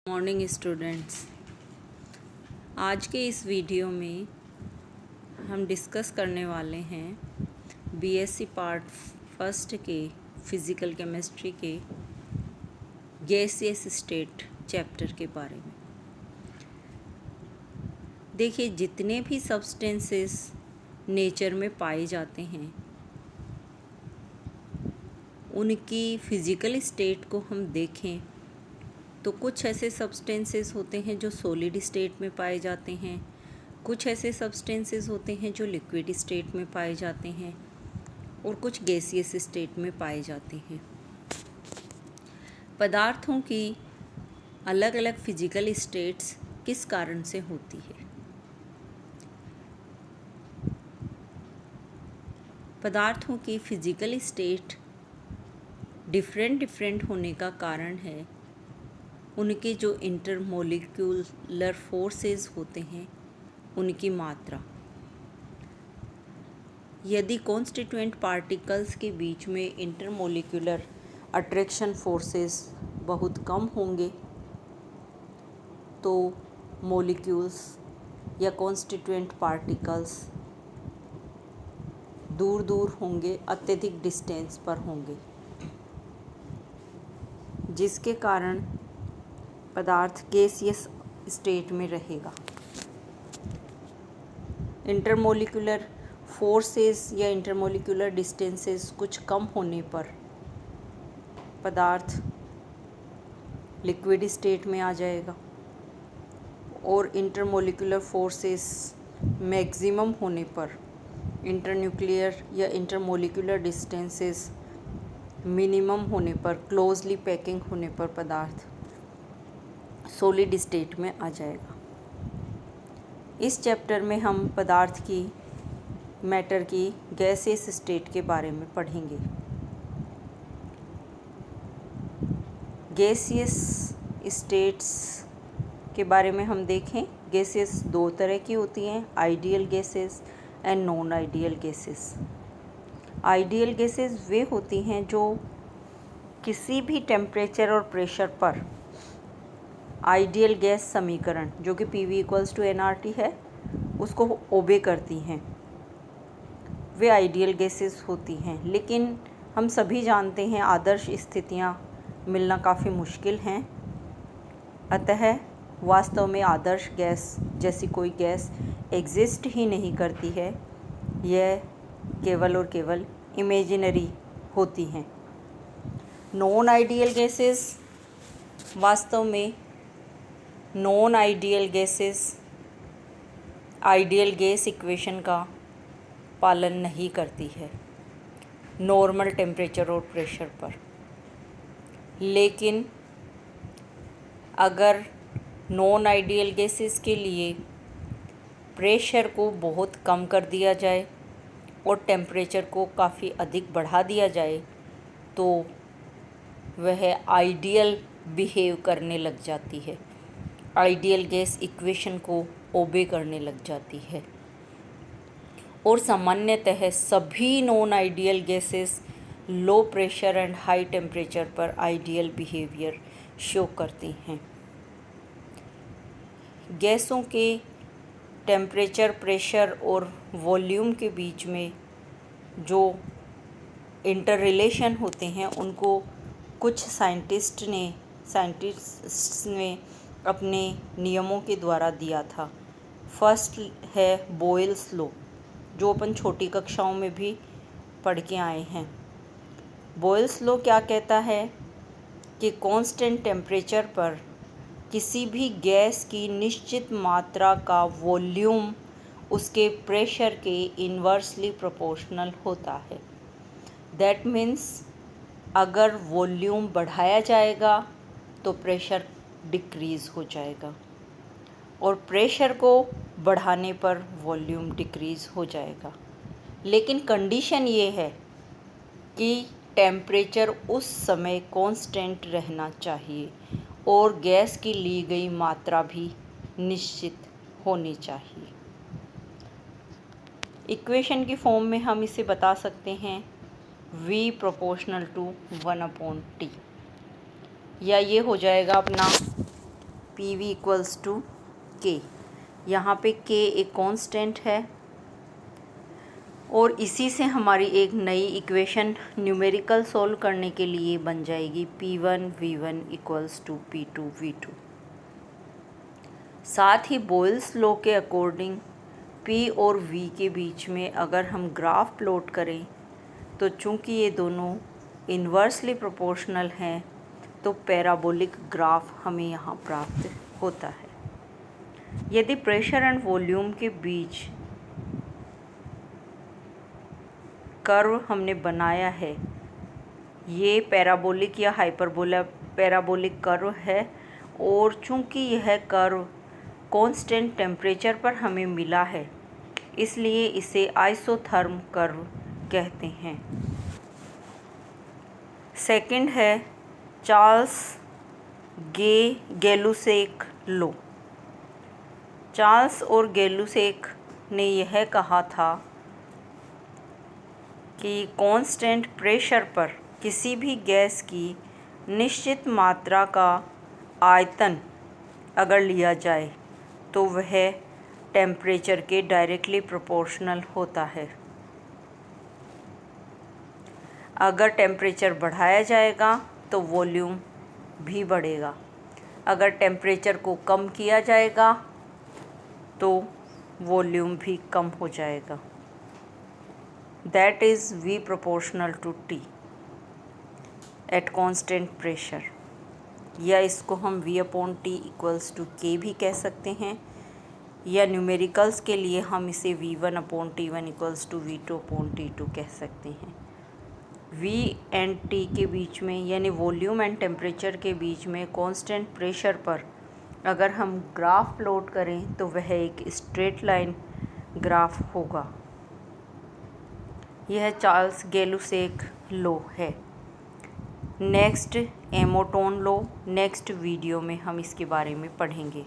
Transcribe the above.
Morning students, आज के इस वीडियो में हम डिस्कस करने वाले हैं बीएससी पार्ट फर्स्ट के फिज़िकल केमिस्ट्री के गैसियस स्टेट चैप्टर के बारे में। देखिए, जितने भी सब्सटेंसेस नेचर में पाए जाते हैं उनकी फ़िज़िकल स्टेट को हम देखें तो कुछ ऐसे सब्सटेंसेस होते हैं जो सॉलिड स्टेट में पाए जाते हैं, कुछ ऐसे सब्सटेंसेस होते हैं जो लिक्विड स्टेट में पाए जाते हैं और कुछ गैसियस स्टेट में पाए जाते हैं। पदार्थों की अलग अलग फिजिकल स्टेट्स किस कारण से होती है? पदार्थों की फिजिकल स्टेट डिफरेंट होने का कारण है उनके जो इंटरमोलिक्यूलर फोर्सेस होते हैं उनकी मात्रा। यदि कॉन्स्टिट्यूएंट पार्टिकल्स के बीच में इंटरमोलिक्यूलर अट्रैक्शन फोर्सेस बहुत कम होंगे तो मॉलिक्यूल्स या कॉन्स्टिट्यूएंट पार्टिकल्स दूर दूर होंगे, अत्यधिक डिस्टेंस पर होंगे, जिसके कारण पदार्थ गैसियस स्टेट में रहेगा। इंटरमोलिक्यूलर फोर्सेस या इंटरमोलिक्यूलर डिस्टेंसेस कुछ कम होने पर पदार्थ लिक्विड स्टेट में आ जाएगा और इंटरमोलिक्यूलर फोर्सेस मैक्सिमम होने पर इंटरन्यूक्लियर या इंटरमोलिक्यूलर डिस्टेंसेस मिनिमम होने पर, क्लोजली पैकिंग होने पर पदार्थ सॉलिड स्टेट में आ जाएगा। इस चैप्टर में हम पदार्थ की मैटर की गैसियस स्टेट के बारे में पढ़ेंगे। गैसियस स्टेट्स के बारे में हम देखें, गैसेस दो तरह की होती हैं, ideal gases and non ideal gases. Ideal gases वे होती हैं जो किसी भी टेम्परेचर और प्रेशर पर आइडियल गैस समीकरण, जो कि PV = nRT है, उसको ओबे करती हैं, वे आइडियल गैसेस होती हैं। लेकिन हम सभी जानते हैं आदर्श स्थितियां मिलना काफ़ी मुश्किल हैं, अतः वास्तव में आदर्श गैस जैसी कोई गैस एग्जिस्ट ही नहीं करती है, यह केवल और केवल इमेजिनरी होती हैं। नॉन आइडियल गैसेस वास्तव में non ideal gases ideal gas equation का पालन नहीं करती है नॉर्मल टेम्परेचर और प्रेशर पर। लेकिन अगर नॉन आइडियल गैसेस के लिए प्रेशर को बहुत कम कर दिया जाए और टेम्परेचर को काफ़ी अधिक बढ़ा दिया जाए तो वह आइडियल बिहेव करने लग जाती है, आइडियल गैस इक्वेशन को ओबे करने लग जाती है। और सामान्यतः सभी non ideal gases low pressure and high temperature पर आइडियल बिहेवियर शो करती हैं। गैसों के टेम्परेचर, प्रेशर और वॉल्यूम के बीच में जो इंटर रिलेशन होते हैं उनको कुछ साइंटिस्ट्स ने अपने नियमों के द्वारा दिया था। फर्स्ट है बॉयल्स लॉ, जो अपन छोटी कक्षाओं में भी पढ़ के आए हैं। बॉयल्स लॉ क्या कहता है कि कांस्टेंट टेम्परेचर पर किसी भी गैस की निश्चित मात्रा का वॉल्यूम उसके प्रेशर के इन्वर्सली प्रोपोर्शनल होता है। दैट मीन्स अगर वॉल्यूम बढ़ाया जाएगा तो प्रेशर डिक्रीज़ हो जाएगा और प्रेशर को बढ़ाने पर वॉल्यूम डिक्रीज़ हो जाएगा। लेकिन कंडीशन ये है कि टेम्परेचर उस समय कांस्टेंट रहना चाहिए और गैस की ली गई मात्रा भी निश्चित होनी चाहिए। इक्वेशन की फॉर्म में हम इसे बता सकते हैं V = 1/T, या ये हो जाएगा अपना पी वी इक्वल्स टू के। यहाँ पे के एक कांस्टेंट है और इसी से हमारी एक नई इक्वेशन न्यूमेरिकल सॉल्व करने के लिए बन जाएगी P1V1 इक्वल्स टू P2V2। साथ ही बॉयल्स लॉ के अकॉर्डिंग P और V के बीच में अगर हम ग्राफ प्लॉट करें तो चूंकि ये दोनों इन्वर्सली प्रोपोर्शनल हैं तो पैराबोलिक ग्राफ हमें यहाँ प्राप्त होता है। यदि प्रेशर एंड वॉल्यूम के बीच कर्व हमने बनाया है, ये पैराबोलिक या पैराबोलिक कर्व है और चूंकि यह कर्व कांस्टेंट टेम्परेचर पर हमें मिला है इसलिए इसे आइसोथर्म कर्व कहते हैं। सेकंड है चार्ल्स गै-लुसाक लॉ। चार्ल्स और गै-लुसाक ने यह कहा था कि कांस्टेंट प्रेशर पर किसी भी गैस की निश्चित मात्रा का आयतन अगर लिया जाए तो वह टेम्परेचर के डायरेक्टली प्रोपोर्शनल होता है। अगर टेम्परेचर बढ़ाया जाएगा तो वॉल्यूम भी बढ़ेगा, अगर टेम्परेचर को कम किया जाएगा तो वॉल्यूम भी कम हो जाएगा। That is V proportional to T at constant pressure, या इसको हम V/T इक्वल्स टू K भी कह सकते हैं, या न्यूमेरिकल्स के लिए हम इसे V1/T1 इक्वल्स टू V2/T2 कह सकते हैं। V एंड T के बीच में यानी वॉल्यूम एंड टेम्परेचर के बीच में कांस्टेंट प्रेशर पर अगर हम ग्राफ प्लॉट करें तो वह एक स्ट्रेट लाइन ग्राफ होगा। यह चार्ल्स गै-लुसाक लॉ है। नेक्स्ट एमोटोन लॉ, नेक्स्ट वीडियो में हम इसके बारे में पढ़ेंगे।